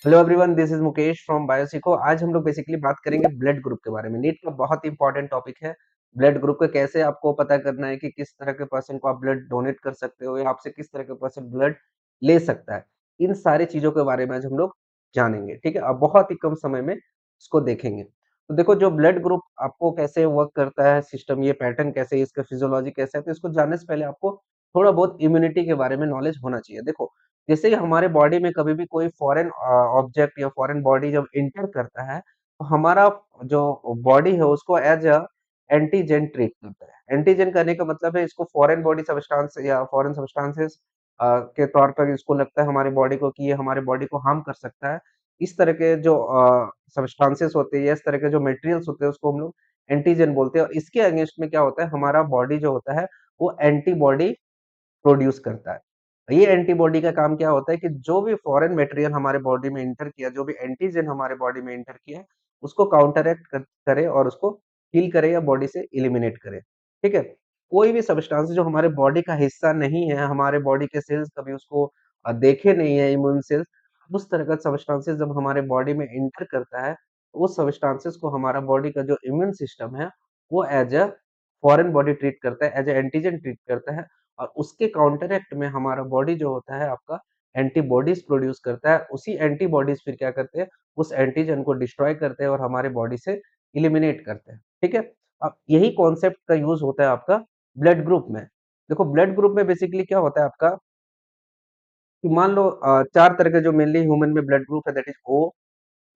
Hello everyone, this is Mukesh from Biosico. आज हम लोग बेसिकली बात करेंगे ब्लड ग्रुप के बारे में। नीट का बहुत इंपॉर्टेंट टॉपिक है ब्लड ग्रुप का। कैसे आपको पता करना है कि किस तरह के पर्सन को आप ब्लड डोनेट कर सकते हो या आपसे किस तरह के पर्सन ब्लड ले सकता है, इन सारी चीजों के बारे में आज हम लोग जानेंगे। ठीक है, अब बहुत ही कम समय में इसको देखेंगे। तो देखो, जो ब्लड ग्रुप आपको कैसे वर्क करता है, सिस्टम, ये पैटर्न कैसे है, इसका फिजियोलॉजी कैसा है, तो इसको जानने से पहले आपको थोड़ा बहुत इम्यूनिटी के बारे में नॉलेज होना चाहिए। देखो, जैसे ही हमारे बॉडी में कभी भी कोई फॉरेन ऑब्जेक्ट या फॉरेन बॉडी जब एंटर करता है, तो हमारा जो बॉडी है उसको एज अ एंटीजन ट्रीट करता है। एंटीजन करने का मतलब है इसको फॉरेन बॉडी सब्सटेंस या फॉरेन सब्सटेंसेस के तौर पर इसको लगता है हमारी बॉडी को कि ये हमारे बॉडी को हार्म कर सकता है। इस तरह के जो सब्सटेंसेस होते हैं या इस तरह के जो मटेरियल्स होते हैं उसको हम लोग एंटीजन बोलते हैं। और इसके अगेंस्ट में क्या होता है, हमारा बॉडी जो होता है वो एंटीबॉडी प्रोड्यूस करता है। ये एंटीबॉडी का काम क्या होता है कि जो भी फॉरेन मटेरियल हमारे बॉडी में एंटर किया, जो भी एंटीजन हमारे बॉडी में एंटर किया है, उसको काउंटरएक्ट करे और उसको किल करे या बॉडी से एलिमिनेट करे। ठीक है? कोई भी सब्सटेंस जो हमारे बॉडी का हिस्सा नहीं है, हमारे बॉडी के सेल्स कभी उसको देखे नहीं है, इम्यून सेल्स, उस तरह का सब्सटेंसेस जब हमारे बॉडी में एंटर करता है, उस सब्सटेंसेस को हमारा बॉडी का जो इम्यून सिस्टम है, वो as a foreign body treat करता है, एज़ अ एंटीजन ट्रीट करता है। और उसके काउंटरएक्ट में हमारा बॉडी जो होता है आपका एंटीबॉडीज प्रोड्यूस करता है। उसी एंटीबॉडीज फिर क्या करते हैं, उस एंटीजन को डिस्ट्रॉय करते हैं और हमारे बॉडी से एलिमिनेट करते हैं। ठीक है? अब यही कॉन्सेप्ट का यूज होता है आपका ब्लड ग्रुप में। देखो, ब्लड ग्रुप में बेसिकली क्या होता है आपका कि मान लो चार तरह के जो मेनली ह्यूमन में ब्लड ग्रुप है, that is O,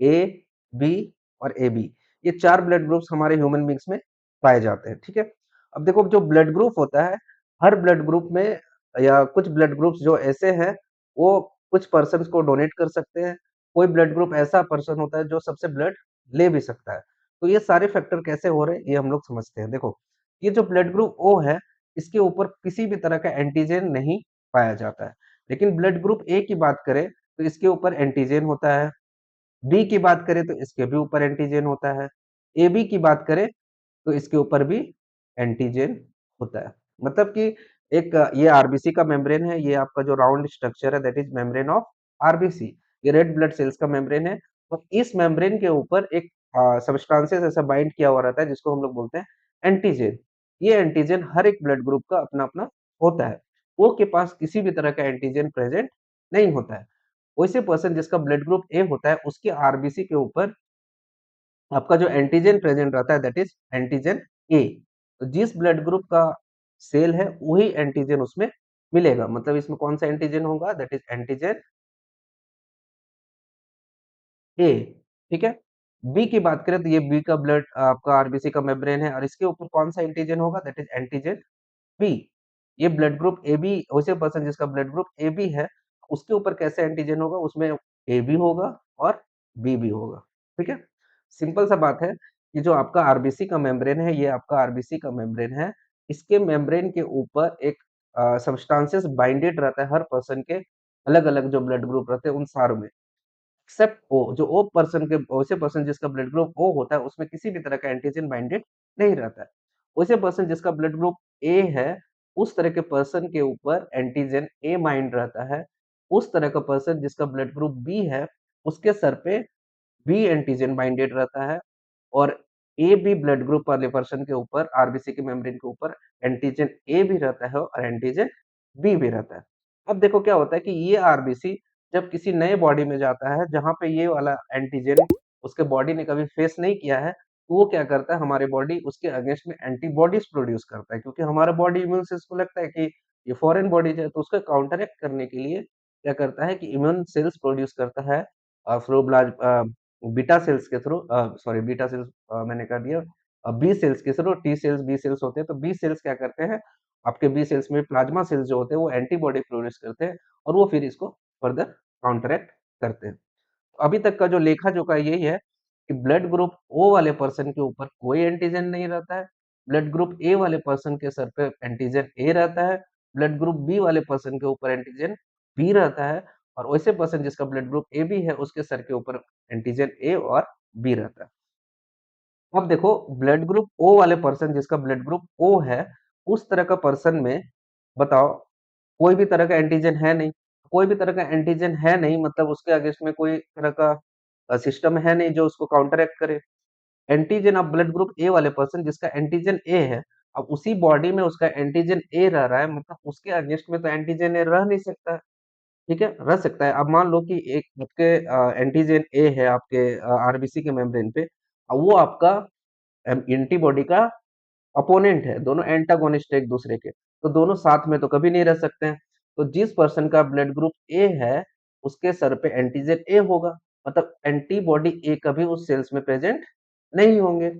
A, B और ए बी। ये चार ब्लड ग्रुप्स हमारे ह्यूमन बींग्स में पाए जाते हैं। ठीक है? अब देखो, जो ब्लड ग्रुप होता है, हर ब्लड ग्रुप में या कुछ ब्लड ग्रुप्स जो ऐसे हैं, वो कुछ पर्सन्स को डोनेट कर सकते हैं। कोई ब्लड ग्रुप ऐसा पर्सन होता है जो सबसे ब्लड ले भी सकता है। तो ये सारे फैक्टर कैसे हो रहे हैं ये हम लोग समझते हैं। देखो, ये जो ब्लड ग्रुप ओ है, इसके ऊपर किसी भी तरह का एंटीजन नहीं पाया जाता है। लेकिन ब्लड ग्रुप ए की बात करें तो इसके ऊपर एंटीजन होता है। बी की बात करें तो इसके भी ऊपर एंटीजन होता है। एबी की बात करें तो इसके ऊपर भी एंटीजन होता है। मतलब कि एक ये आरबीसी का मेम्ब्रेन है, ये आपका जो राउंड स्ट्रक्चर है that is membrane of RBC. ये रेड ब्लड सेल्स का मेम्ब्रेन है। तो इस मेम्ब्रेन के ऊपर एक सब्सटेंसेस ऐसा बाइंड किया हुआ रहता है जिसको हम लोग बोलते हैं एंटीजन। ये एंटीजन हर एक ब्लड ग्रुप का अपना-अपना होता है। ओ के पास किसी भी तरह का एंटीजन प्रेजेंट नहीं होता है। वैसे पर्सन जिसका ब्लड ग्रुप ए होता है उसके आरबीसी के ऊपर आपका जो एंटीजन प्रेजेंट रहता है दैट इज एंटीजन ए। तो जिस ब्लड ग्रुप का सेल है वही एंटीजन उसमें मिलेगा। मतलब इसमें कौन सा एंटीजन होगा, दैट इज एंटीजन ए। ठीक है? बी की बात करें तो ये बी का ब्लड आपका आरबीसी का मेम्ब्रेन है और इसके ऊपर कौन सा एंटीजन होगा, दैट इज एंटीजन बी। ये ब्लड ग्रुप ए बी, वैसे पर्सन जिसका ब्लड ग्रुप ए बी है उसके ऊपर कैसे एंटीजन होगा, उसमें ए भी होगा और बी भी होगा। ठीक है? सिंपल सा बात है कि जो आपका आरबीसी का मेम्ब्रेन है, ये आपका आरबीसी का मेम्ब्रेन है। इसके मेम्ब्रेन के ऊपर एक सब्सटेंसेस बाइंडेड रहता है हर पर्सन के अलग-अलग जो ब्लड ग्रुप रहते हैं उन सारों में। एक्सेप्ट ओ, जो ओ पर्सन के वैसे पर्सन जिसका ब्लड ग्रुप ओ होता है उसमें किसी भी तरह का एंटीजन बाइंडेड नहीं रहता है। वैसे पर्सन जिसका ब्लड ग्रुप ए है, उस तरह के पर्सन के ऊपर एंटीजन ए बाइंड रहता है। उस तरह का पर्सन जिसका ब्लड ग्रुप बी है, उसके सर पे बी एंटीजन बाइंडेड रहता है। और ए बी ब्लड ग्रुप वाले पर्सन के ऊपर आरबीसी के मेम्ब्रेन के ऊपर एंटीजन ए भी रहता है और एंटीजन बी भी रहता है। अब देखो क्या होता है कि ये आरबीसी जब किसी नए बॉडी में जाता है जहाँ पे ये वाला एंटीजन उसके बॉडी ने कभी फेस नहीं किया है, तो वो क्या करता है, हमारे बॉडी उसके अगेंस्ट में एंटीबॉडीज प्रोड्यूस करता है। क्योंकि हमारा बॉडी इम्यून सिस्टम को लगता है कि ये फॉरेन बॉडीज है, तो उसको काउंटरएक्ट करने के लिए क्या करता है कि इम्यून सेल्स प्रोड्यूस करता है बीटा सेल्स के थ्रू, सॉरी बीटा सेल्स मैंने कह दिया, बी सेल्स के थ्रू। टी सेल्स बी सेल्स होते हैं, तो बी सेल्स क्या करते हैं, आपके बी सेल्स में प्लाज्मा सेल्स जो होते हैं वो एंटीबॉडी प्रोड्यूस करते हैं और वो फिर इसको फर्दर काउंटरएक्ट करते हैं। अभी तक का जो लेखा-जोखा यही है कि ब्लड ग्रुप ओ वाले पर्सन के ऊपर कोई एंटीजन नहीं रहता है। ब्लड ग्रुप ए वाले पर्सन के सर पे एंटीजन ए रहता है। ब्लड ग्रुप बी वाले पर्सन के ऊपर एंटीजन बी रहता है। और वैसे पर्सन जिसका ब्लड ग्रुप ए बी है उसके सर के ऊपर एंटीजन ए और बी रहता है। अब देखो, ब्लड ग्रुप ओ वाले पर्सन जिसका ब्लड ग्रुप ओ है, उस तरह का पर्सन में बताओ कोई भी तरह का एंटीजन है नहीं। कोई भी तरह का एंटीजन है नहीं, मतलब उसके अगेंस्ट में कोई तरह का सिस्टम है नहीं जो उसको काउंटरएक्ट करे। Antigen of blood group A वाले पर्सन जिसका एंटीजन ए है, अब उसी बॉडी में उसका एंटीजन ए रह रहा है, मतलब उसके अगेंस्ट में तो एंटीजन ए रह नहीं सकता है, ठीक है? रह सकता है। अब मान लो कि एक आपके एंटीजन ए है आपके आरबीसी के मेम्ब्रेन पे, वो आपका एंटीबॉडी का अपोनेंट है, दोनों एंटागोनिस्ट है एक दूसरे के, तो दोनों साथ में तो कभी नहीं रह सकते हैं। तो जिस पर्सन का ब्लड ग्रुप ए है, उसके सर पे एंटीजन ए होगा, मतलब एंटीबॉडी ए कभी उस सेल्स में प्रेजेंट नहीं होंगे।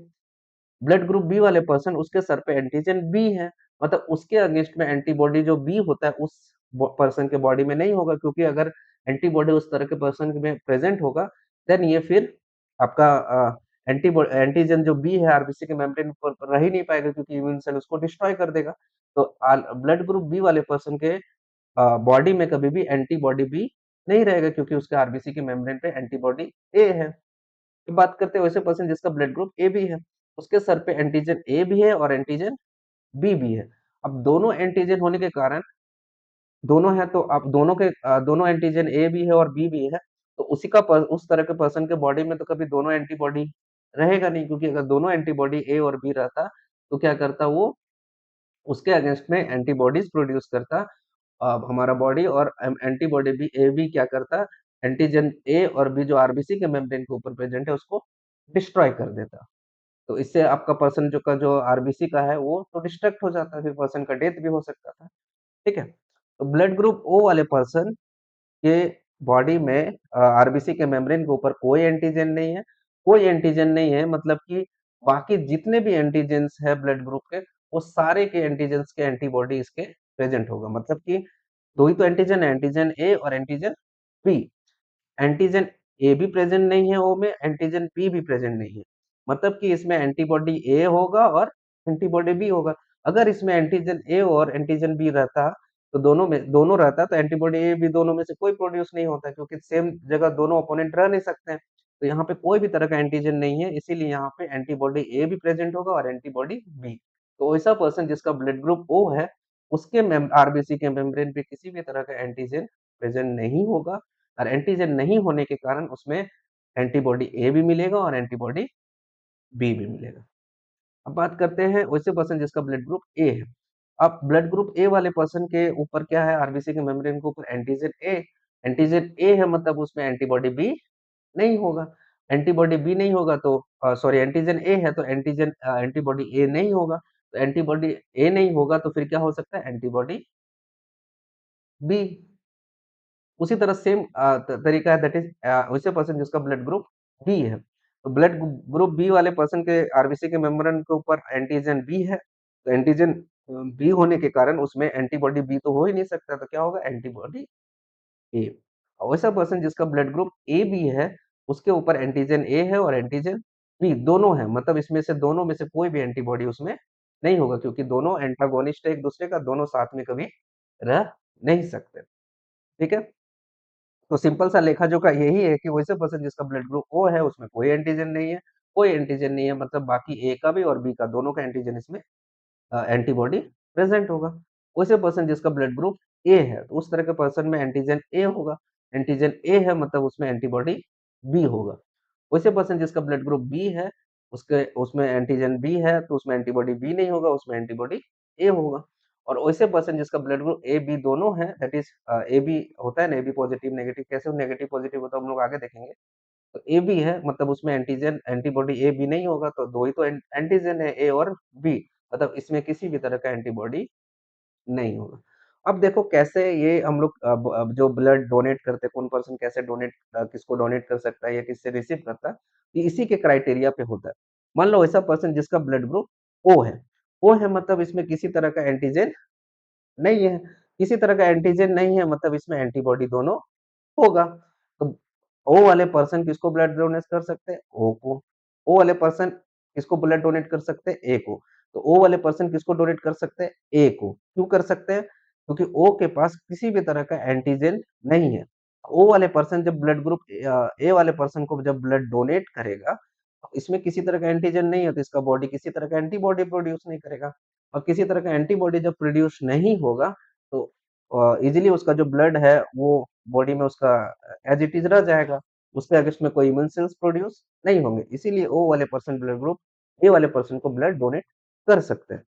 ब्लड ग्रुप बी वाले पर्सन उसके सर पे एंटीजन बी है, मतलब उसके अगेंस्ट में एंटीबॉडी जो बी होता है उस पर्सन के बॉडी में नहीं होगा, क्योंकि अगर एंटीबॉडी उस तरह के पर्सन में प्रेजेंट होगा, देन ये फिर आपका एंटीजन जो बी है आरबीसी के मेम्ब्रेन पर रह ही नहीं पाएगा, क्योंकि इम्यून सेल उसको डिस्ट्रॉय कर देगा। तो ब्लड ग्रुप बी वाले पर्सन के बॉडी में कभी भी एंटीबॉडी बी नहीं रहेगा, क्योंकि उसके आरबीसी के मेम्ब्रेन पे एंटीबॉडी ए है। तो बात करते हैं वैसे पर्सन जिसका ब्लड ग्रुप ए बी है, उसके सर पे एंटीजन ए भी है और एंटीजन बी भी है। अब दोनों एंटीजन होने के कारण दोनों है, तो अब दोनों के दोनों एंटीजन ए भी है और बी भी है, तो उस तरह के पर्सन के बॉडी में तो कभी दोनों एंटीबॉडी रहेगा नहीं, क्योंकि अगर दोनों एंटीबॉडी ए और बी रहता तो क्या करता वो उसके अगेंस्ट में एंटीबॉडीज प्रोड्यूस करता हमारा बॉडी, और एंटीबॉडी भी ए बी क्या करता, एंटीजन ए और बी जो आरबीसी के मेम्ब्रेन के ऊपर प्रेजेंट है उसको डिस्ट्रॉय कर देता। तो इससे आपका पर्सन जो आरबीसी का है वो तो डिस्ट्रक्ट हो जाता है, फिर पर्सन का डेथ भी हो सकता था, ठीक है? तो ब्लड ग्रुप ओ वाले पर्सन के बॉडी में आरबीसी के मेम्ब्रेन के ऊपर कोई एंटीजन नहीं है, कोई एंटीजन नहीं है, मतलब कि बाकी जितने भी एंटीजेंस है ब्लड ग्रुप के, वो सारे के एंटीजेंस के एंटीबॉडी इसके प्रेजेंट होगा, मतलब कि दो ही तो एंटीजन है, एंटीजन ए और एंटीजन बी। एंटीजन ए भी प्रेजेंट नहीं है ओ में, एंटीजन बी भी प्रेजेंट नहीं है, मतलब कि इसमें एंटीबॉडी ए होगा और एंटीबॉडी बी होगा। अगर इसमें एंटीजन ए और एंटीजन बी रहता, तो दोनों रहता तो एंटीबॉडी ए बी दोनों में से कोई प्रोड्यूस नहीं होता, क्योंकि सेम जगह दोनों ओपोनेंट रह नहीं सकते हैं। तो यहाँ पे कोई भी तरह का एंटीजन नहीं है, इसीलिए यहाँ पे एंटीबॉडी ए भी प्रेजेंट होगा और एंटीबॉडी बी। तो ऐसा पर्सन जिसका ब्लड ग्रुप ओ है, उसके आरबीसी के मेम्ब्रेन पे किसी भी तरह का एंटीजन प्रेजेंट नहीं होगा, और एंटीजन नहीं होने के कारण उसमें एंटीबॉडी ए भी मिलेगा और एंटीबॉडी बी भी मिलेगा। अब बात करते हैं वैसे पर्सन जिसका ब्लड ग्रुप ए है। अब ब्लड ग्रुप ए वाले पर्सन के ऊपर क्या है, आरबीसी के मेम्ब्रेन के ऊपर एंटीजन ए है, मतलब उसमें एंटीबॉडी बी नहीं होगा। एंटीबॉडी बी नहीं होगा तो सॉरी एंटीजन ए है तो एंटीबॉडी ए नहीं होगा, तो एंटीबॉडी ए नहीं होगा तो फिर क्या हो सकता है, एंटीबॉडी बी। उसी तरह सेम तरीका है, दैट इज वैसे पर्सन जिसका ब्लड ग्रुप बी है, तो ब्लड ग्रुप बी वाले पर्सन के आरबीसी के मेम्ब्रेन के ऊपर एंटीजन बी है, तो एंटीजन बी होने के कारण उसमें एंटीबॉडी बी तो हो ही नहीं सकता, तो क्या होगा, एंटीबॉडी ए। और वैसा पर्सन जिसका ब्लड ग्रुप ए बी है, उसके ऊपर एंटीजन ए है और एंटीजन बी दोनों है, मतलब इसमें से दोनों में से कोई भी एंटीबॉडी उसमें नहीं होगा, क्योंकि दोनों एंटागोनिस्ट है एक दूसरे का, दोनों साथ में कभी रह नहीं सकते, ठीक है? तो सिंपल सा लेखा-जोखा यही है कि वैसे पर्सन जिसका ब्लड ग्रुप ओ है, उसमें कोई एंटीजन नहीं है, मतलब बाकी ए का भी और बी का दोनों का एंटीजन इसमें एंटीबॉडी प्रेजेंट होगा। वैसे पर्सन जिसका ब्लड ग्रुप ए है, तो उस तरह के पर्सन में एंटीजन ए होगा, एंटीजन ए है मतलब उसमें एंटीबॉडी बी होगा। वैसे पर्सन जिसका ब्लड ग्रुप बी है, उसके उसमें एंटीजन बी है, तो उसमें एंटीबॉडी बी नहीं होगा, उसमें एंटीबॉडी ए होगा। और वैसे पर्सन जिसका ब्लड ग्रुप ए बी दोनों है, दैट इज ए बी होता है ना, ए बी पॉजिटिव नेगेटिव, कैसे नेगेटिव पॉजिटिव होता है हम लोग आगे देखेंगे। तो ए बी है मतलब उसमें एंटीबॉडी ए बी नहीं होगा, तो दो ही तो एंटीजन है, ए और बी, मतलब इसमें किसी भी तरह का एंटीबॉडी नहीं होगा। अब देखो कैसे ये हम लोग जो ब्लड डोनेट करते हैं, कौन पर्सन कैसे किसको डोनेट कर सकता है या किससे रिसीव करता है, ये इसी के क्राइटेरिया पे होता है। मान लो ऐसा पर्सन जिसका ब्लड ग्रुप ओ है मतलब इसमें किसी तरह का एंटीजन नहीं है, किसी तरह का एंटीजन नहीं है मतलब इसमें एंटीबॉडी दोनों होगा। तो ओ वाले पर्सन किसको ब्लड डोनेट कर सकते हैं? ओ को। ओ वाले पर्सन किसको ब्लड डोनेट कर सकते हैं? ए को। तो ओ वाले पर्सन किसको डोनेट कर सकते हैं? ए को। क्यों कर सकते हैं? क्योंकि ओ के पास किसी भी तरह का एंटीजन नहीं है। ओ वाले पर्सन जब ए वाले पर्सन को जब ब्लड डोनेट करेगा, तो इसमें किसी तरह का एंटीजन नहीं है, तो इसका बॉडी किसी तरह का एंटीबॉडी प्रोड्यूस नहीं करेगा, और किसी तरह का एंटीबॉडी जब प्रोड्यूस नहीं होगा, तो इजीली उसका जो ब्लड है वो बॉडी में उसका एज इट इज रह जाएगा, उसके अगेंस्ट में कोई इम्यून सेल्स प्रोड्यूस नहीं होंगे, इसीलिए ओ वाले पर्सन ब्लड ग्रुप ए वाले पर्सन को ब्लड डोनेट कर सकते हैं।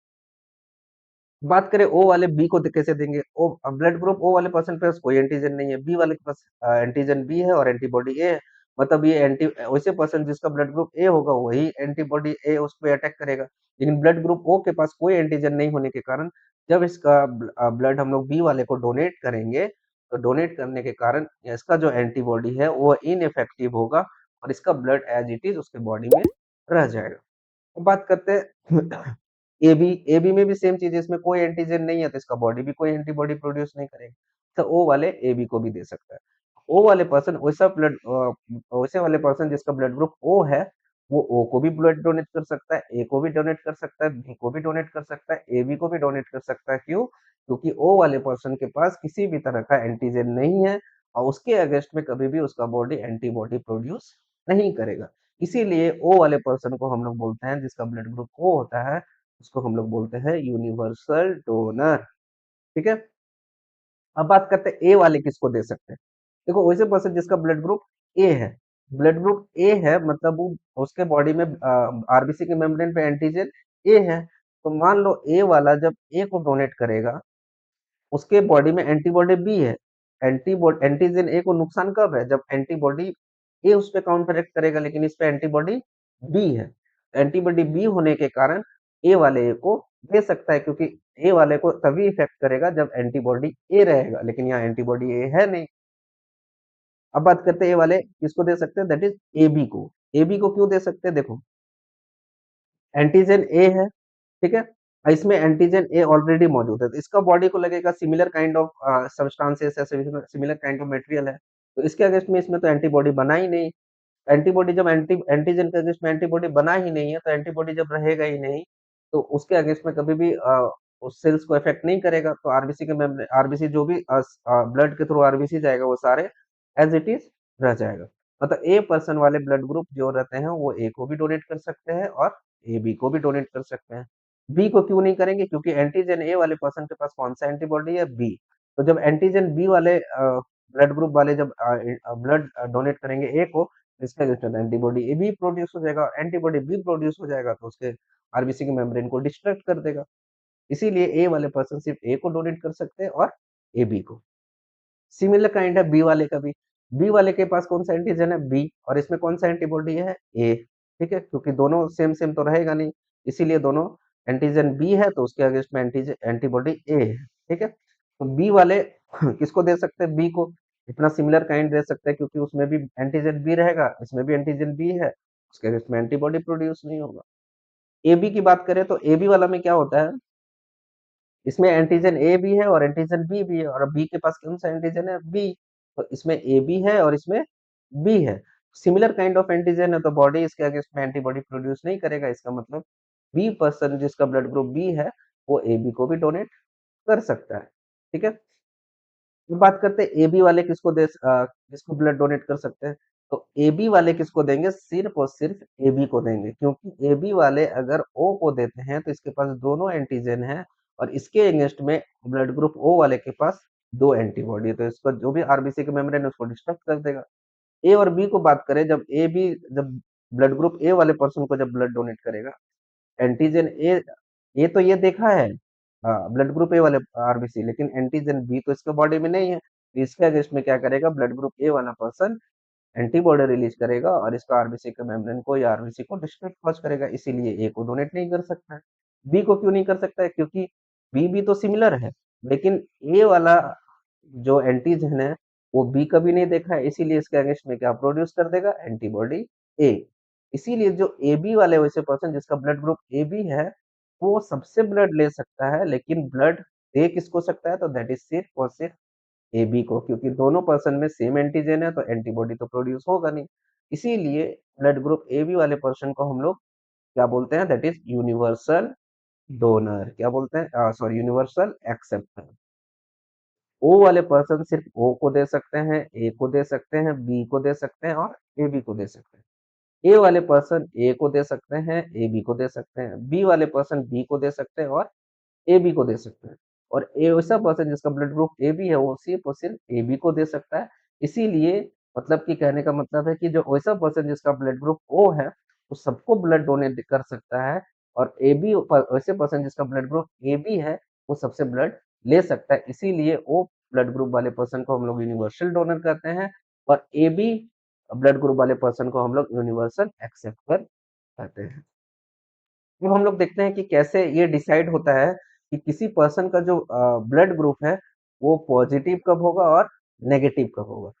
बात करें ओ वाले बी को कैसे देंगे, ओ ब्लड ग्रुप ओ वाले पर्सन के पास कोई एंटीजन नहीं है, बी वाले के पास एंटीजन बी है और एंटीबॉडी ए है, मतलब ये एंटी वैसे पर्सन जिसका ब्लड ग्रुप ए होगा वही एंटीबॉडी ए उस पे अटैक करेगा, लेकिन ब्लड ग्रुप ओ के पास कोई एंटीजन नहीं होने के कारण जब इसका ब्लड हम लोग बी वाले को डोनेट करेंगे, तो डोनेट करने के कारण इसका जो एंटीबॉडी है वो इनइफेक्टिव होगा और इसका ब्लड एज इट इज उसके बॉडी में रह जाएगा। अब बात करते हैं एबी, एबी में भी सेम चीज़ है, इसमें कोई एंटीजन नहीं है तो इसका बॉडी भी कोई एंटीबॉडी प्रोड्यूस नहीं करेगा। तो ओ वाले एबी को भी दे सकता है। ओ वाले पर्सन वैसे वाले पर्सन जिसका ब्लड ग्रुप ओ है, वो ओ को भी ब्लड डोनेट कर सकता है, ए को भी डोनेट कर सकता है, बी को भी डोनेट कर सकता है, एबी को भी डोनेट कर सकता है। क्यों? क्योंकि ओ वाले पर्सन के पास किसी भी तरह का एंटीजन नहीं है और उसके अगेंस्ट में कभी भी उसका बॉडी एंटीबॉडी प्रोड्यूस नहीं करेगा। इसीलिए ओ वाले पर्सन को हम लोग बोलते हैं जिसका ब्लड ग्रुप ओ होता है, उसको हम लोग बोलते हैं यूनिवर्सल डोनर। ठीक है। अब बात करते हैं ए वाले किसको दे सकते हैं। देखो वैसे पर्सन जिसका ब्लड ग्रुप ए है, ब्लड ग्रुप ए है मतलब वो उसके बॉडी में आरबीसी के मेम्ब्रेन पे एंटीजन ए है, तो मान लो ए वाला जब ए को डोनेट करेगा, उसके बॉडी में एंटीबॉडी बी है, एंटीबॉडी एंटीजन ए को नुकसान कब है, जब एंटीबॉडी ए उस पे काउंटर एक्ट करेगा, लेकिन इस पे एंटीबॉडी बी है, एंटीबॉडी बी होने के कारण ए वाले ए को दे सकता है, क्योंकि ए वाले को तभी इफेक्ट करेगा जब एंटीबॉडी ए रहेगा, लेकिन यहाँ एंटीबॉडी ए है नहीं। अब बात करते हैं ए वाले किसको दे सकते हैं, दैट इज ए बी को। ए बी को क्यों दे सकते हैं, देखो एंटीजन ए है, ठीक है, इसमें एंटीजन ए ऑलरेडी मौजूद है, तो इसका बॉडी को लगेगा सिमिलर काइंड ऑफ सब्सटेंसेस है, सिमिलर काइंड ऑफ मटेरियल है, तो इसके अगेंस्ट में इसमें तो एंटीबॉडी बना ही नहीं। एंटीबॉडी जब एंटीजन के अगेंस्ट में एंटीबॉडी बना ही नहीं है, तो एंटीबॉडी जब रहेगा ही नहीं, तो उसके अगेंस्ट में कभी भी उस सेल्स को इफेक्ट नहीं करेगा, तो आरबीसी के मेम्ब्रेन आरबीसी जो भी ब्लड के थ्रू आरबीसी जाएगा वो सारे एज इट इज रह जाएगा। मतलब ए पर्सन वाले ब्लड ग्रुप जो रहते हैं वो ए को भी डोनेट कर सकते हैं और ए बी को भी डोनेट कर सकते हैं। बी को क्यों नहीं करेंगे, क्योंकि एंटीजन ए वाले पर्सन के पास कौन सा एंटीबॉडी है, बी। तो जब एंटीजन बी वाले ब्लड ग्रुप वाले जब ब्लड डोनेट करेंगे ए को, इसके अगेंस्ट में एंटीबॉडी ए बी प्रोड्यूस हो जाएगा, एंटीबॉडी बी प्रोड्यूस हो जाएगा तो उसके आरबीसी के मेम्ब्रेन को डिस्ट्रैक्ट कर देगा। इसीलिए ए वाले पर्सन सिर्फ ए को डोनेट कर सकते हैं और ए बी को। सिमिलर काइंड है बी वाले का भी। बी वाले के पास कौन सा एंटीजन है, बी, और इसमें कौन सा एंटीबॉडी है, ए। ठीक है, क्योंकि दोनों सेम सेम तो रहेगा नहीं, इसीलिए दोनों एंटीजन बी है तो उसके अगेंस्ट में एंटीजन एंटीबॉडी ए है। ठीक है, तो बी वाले किसको दे सकते हैं, बी को। इतना सिमिलर काइंड दे सकते हैं क्योंकि उसमें भी एंटीजन बी रहेगा, इसमें भी एंटीजन बी है, उसके अगेंस्ट में एंटीबॉडी प्रोड्यूस नहीं होगा। ए बी की बात करें तो ए बी वाला में क्या होता है, इसमें एंटीजन ए भी है और एंटीजन बी भी है, और बी के पास कौन सा एंटीजन है, बी। तो इसमें ए बी है और इसमें बी है, सिमिलर काइंड ऑफ एंटीजन है, तो बॉडी इसके अगेंस्ट में एंटीबॉडी प्रोड्यूस नहीं करेगा, इसका मतलब बी पर्सन जिसका ब्लड ग्रुप बी है वो ए बी को भी डोनेट कर सकता है। ठीक है, तो बात करते हैं एबी वाले किसको ब्लड डोनेट कर सकते हैं। तो एबी वाले किसको देंगे, सिर्फ और सिर्फ एबी को देंगे, क्योंकि एबी वाले अगर ओ को देते हैं तो इसके पास दोनों एंटीजन है और इसके अगेंस्ट में ब्लड ग्रुप ओ वाले के पास दो एंटीबॉडी है, तो इसका जो भी आरबीसी के मेम्ब्रेन है उसको डिस्टर्ब कर देगा। ए और बी को बात करें, जब ब्लड ग्रुप ए वाले पर्सन को जब ब्लड डोनेट करेगा, एंटीजन ए, ये तो ये देखा है ब्लड ग्रुप ए वाले आरबीसी, लेकिन एंटीजन बी तो इसके बॉडी में नहीं है, तो इसके अगेंस्ट में क्या करेगा ब्लड ग्रुप ए वाला पर्सन, एंटीबॉडी रिलीज करेगा और इसका आरबीसी के मेम्ब्रेन को या आरबीसी को डिस्ट्रैक्ट कॉज करेगा, इसीलिए ए को डोनेट नहीं कर सकता है। बी को क्यों नहीं कर सकता है, क्योंकि बी भी तो सिमिलर है, लेकिन ए वाला जो एंटीजन है वो बी कभी नहीं देखा है, इसीलिए इसके अगेंस्ट में क्या प्रोड्यूस कर देगा, एंटीबॉडी ए। इसीलिए जो ए बी वाले वैसे पर्सन जिसका ब्लड ग्रुप ए बी है, वो सबसे ब्लड ले सकता है, लेकिन ब्लड दे किसको सकता है, तो दैट इज सिर्फ और सिर्फ ए बी को, क्योंकि दोनों पर्सन में सेम एंटीजन है तो एंटीबॉडी तो प्रोड्यूस होगा नहीं। इसीलिए ब्लड ग्रुप ए बी वाले पर्सन को हम लोग क्या बोलते हैं, दैट इज यूनिवर्सल डोनर। क्या बोलते हैं, सॉरी, यूनिवर्सल एक्सेप्टर। ओ वाले पर्सन सिर्फ ओ को दे सकते हैं, ए को दे सकते हैं, बी को दे सकते हैं और ए बी को दे सकते हैं। ए वाले पर्सन ए को दे सकते हैं, ए बी को दे सकते हैं, बी वाले पर्सन बी को दे सकते हैं और ए बी को दे सकते हैं। और ए वैसा पर्सन जिसका ब्लड ग्रुप ए बी है वो सिर्फ और सिर्फ ए बी को दे सकता है। इसीलिए मतलब कि कहने का मतलब है कि जो वैसा पर्सन जिसका ब्लड ग्रुप ओ है वो सबको ब्लड डोनेट कर सकता है, और ए बी वैसे पर्सन जिसका ब्लड ग्रुप ए बी है वो सबसे ब्लड ले सकता है। इसीलिए ओ ब्लड ग्रुप वाले पर्सन को हम लोग यूनिवर्सल डोनर कहते हैं, और ए बी ब्लड ग्रुप वाले पर्सन को हम लोग यूनिवर्सल एक्सेप्टर कहते हैं। अब हम लोग देखते हैं कि कैसे ये डिसाइड होता है कि किसी पर्सन का जो ब्लड ग्रुप है वो पॉजिटिव कब होगा और नेगेटिव कब होगा।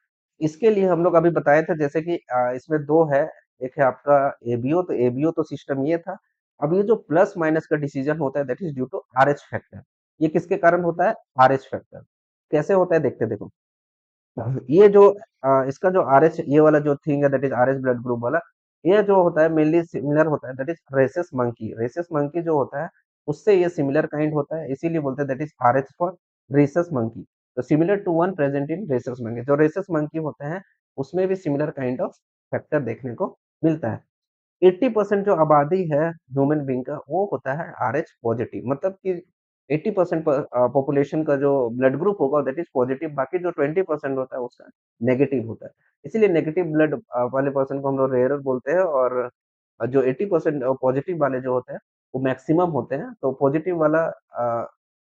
इसके लिए हम लोग अभी बताए थे जैसे कि इसमें दो है, एक है आपका एबीओ, तो एबीओ तो सिस्टम ये था। अब ये जो प्लस माइनस का डिसीजन होता है that is due to Rh factor. ये किसके कारण होता है? Rh factor. कैसे होता है देखते हैं, देखो। ये जो इसका जो आरएच ये वाला जो थिंग है that is RH blood group वाला, ये जो होता है मेनली सिमिलर होता है that is rhesus monkey. Rhesus monkey जो होता है उससे ये सिमिलर काइंड होता है, इसीलिए बोलते हैं that is RH for rhesus monkey. तो similar to one present in rhesus monkey. जो रेसस मंकी होते हैं उसमें भी सिमिलर काइंड ऑफ फैक्टर देखने को मिलता है। 80% जो आबादी है ह्यूमन बीइंग का वो होता है आरएच पॉजिटिव, मतलब कि 80% पॉपुलेशन का जो ब्लड ग्रुप होगा दैट इज पॉजिटिव, बाकी जो 20% होता है उसका नेगेटिव होता है। इसीलिए नेगेटिव ब्लड वाले पर्सन को हम लोग रेयरर बोलते हैं, और जो 80% पॉजिटिव वाले जो होते हैं वो मैक्सिमम होते हैं। तो पॉजिटिव वाला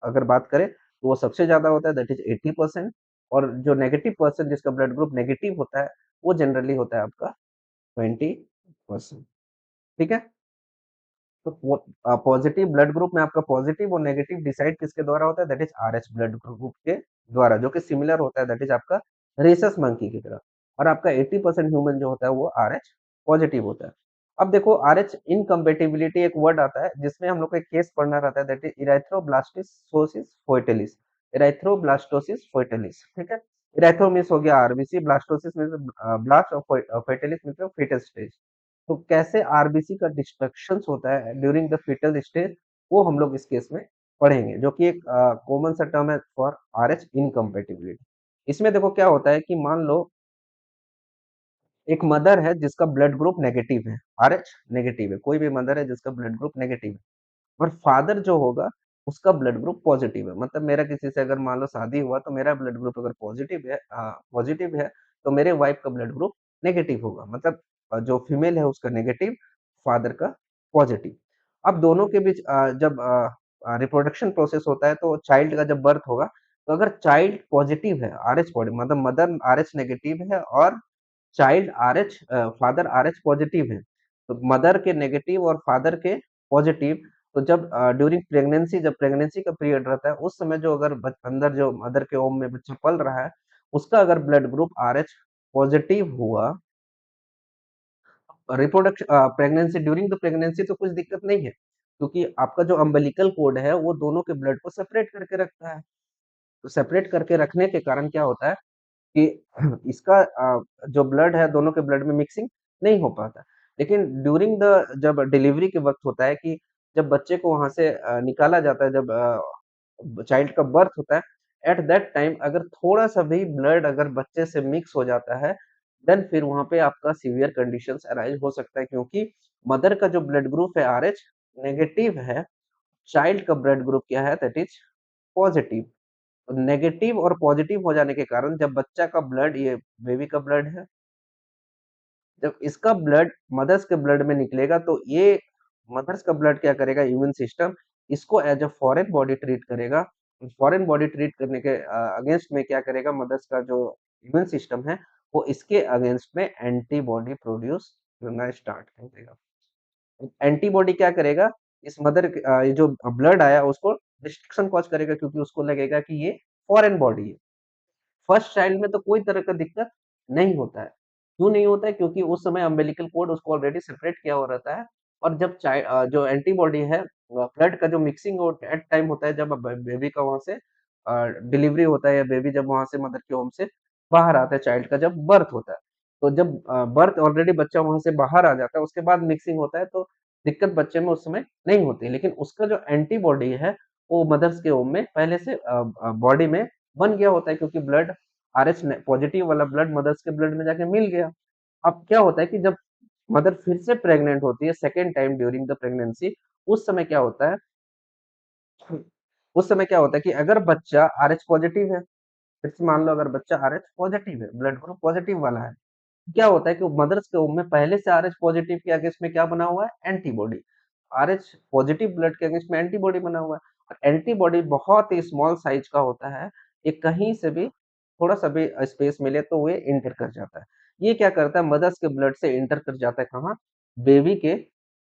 अगर बात करें तो वो सबसे ज्यादा होता है दैट इज 80%, और जो नेगेटिव पर्सन जिसका ब्लड ग्रुप नेगेटिव होता है वो जनरली होता है आपका 20%। ठीक है। तो पॉजिटिव ब्लड ग्रुप में आपका पॉजिटिव और नेगेटिव डिसाइड किसके द्वारा होता है? That is RH blood group के द्वारा, जो कि सिमिलर होता है दैट इज आपका रेसस मंकी की तरह। और आपका 80% ह्यूमन जो होता है वो आरएच पॉजिटिव होता है। अब देखो आरएच इनकम्पेटिबिलिटी एक वर्ड आता है जिसमें हम लोग को एक केस पढ़ना रहता है दैट इज इराथ्रोब्लास्टोसिस फोइटिलिस। इराथ्रोब्लास्टोसिस फोइटिलिस, ठीक है। इराथ्रो मीन्स हो गया आरबीसी, ब्लास्टोसिस मीन्स ब्लास्ट, और फोइटिलिस मीन्स fetal स्टेज। तो कैसे आरबीसी का डिस्ट्रक्शन होता है ड्यूरिंग द फीटल स्टेज, वो हम लोग इस केस में पढ़ेंगे, जो कि एक कॉमन सा टर्म है फॉर आरएच इनकम्पेटिबिलिटी। इसमें देखो क्या होता है कि मान लो एक मदर है जिसका ब्लड ग्रुप नेगेटिव है, आरएच नेगेटिव है, कोई भी मदर है जिसका ब्लड ग्रुप नेगेटिव है, और फादर जो होगा उसका ब्लड ग्रुप पॉजिटिव है। मतलब मेरा किसी से अगर मान लो शादी हुआ तो मेरा ब्लड ग्रुप अगर पॉजिटिव है तो मेरे वाइफ का ब्लड ग्रुप नेगेटिव होगा। मतलब जो फीमेल है उसका नेगेटिव, फादर का पॉजिटिव। अब दोनों के बीच जब रिप्रोडक्शन प्रोसेस होता है तो चाइल्ड का जब बर्थ होगा, तो अगर चाइल्ड पॉजिटिव है आरएच पॉजिटिव, मतलब मदर आरएच नेगेटिव है और child RH father RH positive है, तो मदर के नेगेटिव और फादर के पॉजिटिव। तो जब ड्यूरिंग प्रेगनेंसी, जब प्रेगनेंसी का पीरियड रहता है उस समय जो अगर अंदर जो मदर के ओम में बच्चा पल रहा है उसका अगर ब्लड ग्रुप आरएच पॉजिटिव हुआ, reproduction pregnancy during the pregnancy तो कुछ दिक्कत नहीं है, क्योंकि आपका जो अम्बिलिकल कोड है वो दोनों के ब्लड को सेपरेट करके रखता है। तो सेपरेट करके रखने के कारण क्या होता है कि इसका जो ब्लड है दोनों के ब्लड में मिक्सिंग नहीं हो पाता। लेकिन ड्यूरिंग द जब डिलीवरी के वक्त होता है कि जब बच्चे को वहां से निकाला जाता है, जब चाइल्ड का बर्थ होता है, एट दैट टाइम अगर थोड़ा सा भी ब्लड अगर बच्चे से मिक्स हो जाता है, देन फिर वहां पे आपका सीवियर कंडीशंस अराइज हो सकता है, क्योंकि मदर का जो ब्लड ग्रुप है आरएच नेगेटिव है, चाइल्ड का ब्लड ग्रुप क्या है? That is positive. नेगेटिव और पॉजिटिव हो जाने के कारण जब बच्चा का ब्लड, ये बेबी का ब्लड है, जब इसका ब्लड मदर्स के ब्लड में निकलेगा तो ये मदर्स का ब्लड क्या करेगा? इम्यून सिस्टम इसको as a foreign body treat करेगा। फॉरेन बॉडी ट्रीट करने के अगेंस्ट में क्या करेगा? मदर्स का जो इम्यून सिस्टम है वो इसके अगेंस्ट में एंटीबॉडी प्रोड्यूस करना स्टार्ट कर देगा। एंटीबॉडी क्या करेगा? इस ये जो ब्लड आया उसको डिस्ट्रक्शन कॉज करेगा, क्योंकि उसको लगेगा कि ये फॉरेन बॉडी है। फर्स्ट चाइल्ड में तो कोई तरह का दिक्कत नहीं होता है। क्यों नहीं होता है? क्योंकि उस समय अम्बिलिकल कोड उसको ऑलरेडी सेपरेट किया हुआ रहता है, और जब जो एंटीबॉडी है ब्लड का जो मिक्सिंग वो एट टाइम होता है जब बेबी का वहां से डिलीवरी होता है, या बेबी जब वहां से मदर के होम से बाहर आता है, चाइल्ड का जब बर्थ होता है, तो जब बर्थ ऑलरेडी बच्चा वहां से बाहर आ जाता है उसके बाद मिक्सिंग होता है, तो दिक्कत बच्चे में उस समय नहीं होती। लेकिन उसका जो एंटीबॉडी है वो मदर्स के होम में पहले से बॉडी में बन गया होता है, क्योंकि ब्लड आरएच पॉजिटिव वाला ब्लड मदर्स के ब्लड में जाके मिल गया। अब क्या होता है कि जब मदर फिर से प्रेग्नेंट होती है second time during the pregnancy, उस समय क्या होता है उस समय क्या होता है कि अगर बच्चा आरएच पॉजिटिव है, फिर से मान लो अगर बच्चा आरएच पॉजिटिव है, ब्लड ग्रुप पॉजिटिव वाला है, क्या होता है कि मदर्स के वomb में पहले से आरएच पॉजिटिव के अगेंस्ट में क्या बना हुआ है? एंटीबॉडी। आरएच पॉजिटिव ब्लड के अगेंस्ट में एंटीबॉडी बना हुआ है और एंटीबॉडी बहुत ही स्मॉल साइज का होता है। ये कहीं से भी थोड़ा-सा भी स्पेस मिले तो ये एंटर कर जाता है। ये क्या करता है मदर्स के ब्लड से एंटर कर जाता है कहाँ? बेबी के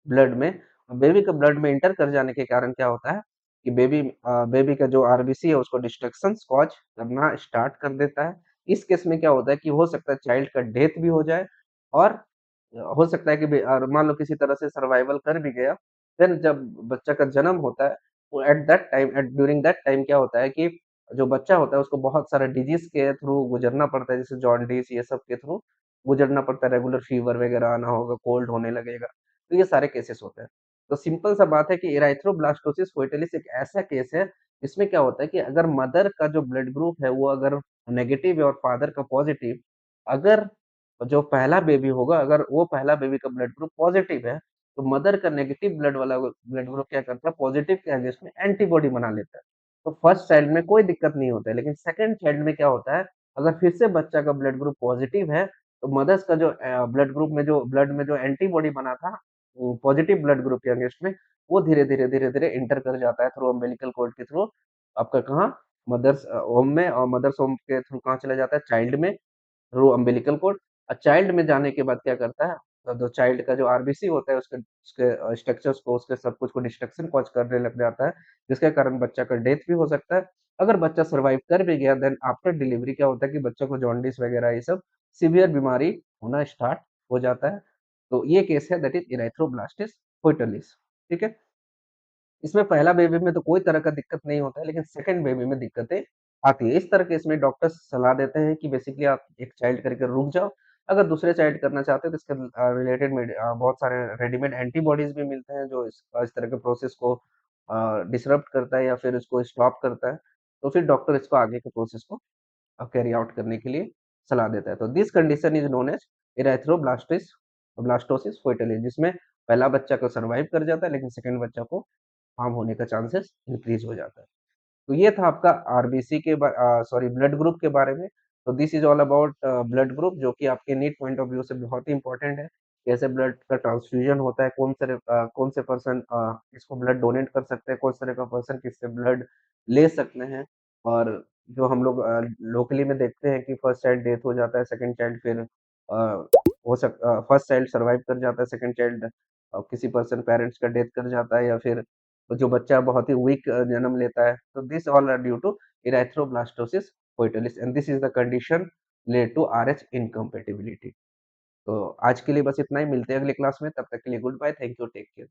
ब्लड में। बेबी के ब्लड में एंटर कर जाने के कारण क्या होता है कि बेबी का जो आरबीसी है उसको डिस्ट्रक्शंस कॉज़ करना स्टार्ट कर देता है। इस केस में क्या होता है कि हो सकता है चाइल्ड का डेथ भी हो जाए और हो सकता है कि मान लो किसी तरह से सर्वाइवल कर भी गया, देन जब बच्चा का जन्म होता है, तो एट ड्यूरिंग दैट टाइम क्या होता है कि जो बच्चा होता है उसको बहुत सारा डिजीज़ के थ्रू गुज़रना पड़ता है, जैसे जॉन्डिस ये सब के थ्रू गुज़रना पड़ता है, रेगुलर फीवर वगैरह आना होगा, कोल्ड होने लगेगा, तो ये सारे केसेस होते हैं। तो सिंपल सा बात है कि इरेथ्रोब्लास्टोसिस फुइटिलिस एक ऐसा केस है, इसमें क्या होता है कि अगर मदर का जो ब्लड ग्रुप है वो अगर नेगेटिव है और फादर का पॉजिटिव, अगर जो पहला बेबी होगा, अगर वो पहला बेबी का ब्लड ग्रुप पॉजिटिव है, तो मदर का नेगेटिव ब्लड ग्रुप क्या करता है, पॉजिटिव के अगेंस्ट में एंटीबॉडी बना लेता है। तो फर्स्ट चाइल्ड में कोई दिक्कत नहीं होता है, लेकिन सेकंड चाइल्ड में क्या होता है, अगर फिर से बच्चा का ब्लड ग्रुप पॉजिटिव है, तो मदर्स का जो ब्लड में जो एंटीबॉडी बना था, पॉजिटिव ब्लड ग्रुप के अगेंस्ट में, वो धीरे-धीरे, धीरे-धीरे एंटर कर जाता है थ्रू अम्बिलिकल कॉर्ड के थ्रू आपका कहाँ, ओम में और मदर्स ओम के थ्रू कहाँ चला जाता है, चाइल्ड में थ्रू अम्बिलिकल कोड और चाइल्ड में जाने के बाद क्या करता है जो चाइल्ड का जो आरबीसी होता है उसके स्ट्रक्चर्स को उसके सब कुछ को डिस्ट्रक्शन कॉज करने लग जाता है जिसके कारण बच्चा का डेथ भी हो सकता है अगर बच्चा सरवाइव कर भी गया देन आफ्टर डिलीवरी क्या होता है कि बच्चों को जॉन्डिस वगैरह ये सब सीवियर बीमारी होना स्टार्ट हो जाता है तो ये केस है दैट इज इरेथ्रोब्लास्टिस फोइटलिस ठीक है इसमें पहला बेबी में तो कोई तरह का दिक्कत नहीं होता है, लेकिन सेकंड बेबी में दिक्कतें आती है। इस तरह के इसमें डॉक्टर्स सलाह देते हैं कि बेसिकली आप एक चाइल्ड करके रुक जाओ। अगर दूसरे चाइल्ड करना चाहते हो तो इसके रिलेटेड बहुत सारे रेडीमेड एंटीबॉडीज़ भी मिलते हैं जो इस तरह के प्रोसेस को डिसरप्ट करता है या फिर इसको स्टॉप करता है। तो फिर डॉक्टर इसको आगे के प्रोसेस को कैरी आउट करने के लिए सलाह देता है। तो this condition is known as blastosis fetalis जिसमें पहला बच्चा को सर्वाइव कर जाता है लेकिन सेकंड बच्चा को हार्म होने का चांसेस इंक्रीज हो जाता है। तो ये था आपका आरबीसी सॉरी ब्लड ग्रुप के बारे में। तो this is all about blood group जो कि आपके नीट पॉइंट ऑफ व्यू से बहुत ही इम्पोर्टेंट है। कैसे ब्लड का ट्रांसफ्यूजन होता है, कौन से पर्सन इसको ब्लड डोनेट कर सकते हैं, कौन तरह का पर्सन किससे ब्लड ले सकते हैं और जो हम लोग लोकली में देखते हैं कि फर्स्ट चाइल्ड डेथ हो जाता है, सेकंड चाइल्ड फिर फर्स्ट चाइल्ड सर्वाइव कर जाता है, सेकंड चाइल्ड किसी पर्सन पेरेंट्स का डेथ कर जाता है या फिर जो बच्चा बहुत ही वीक जन्म लेता है तो this all are due to erythroblastosis fetalis and this is the condition related to RH incompatibility तो आज के लिए बस इतना ही मिलते हैं अगली क्लास में तब तक के लिए goodbye thank you take care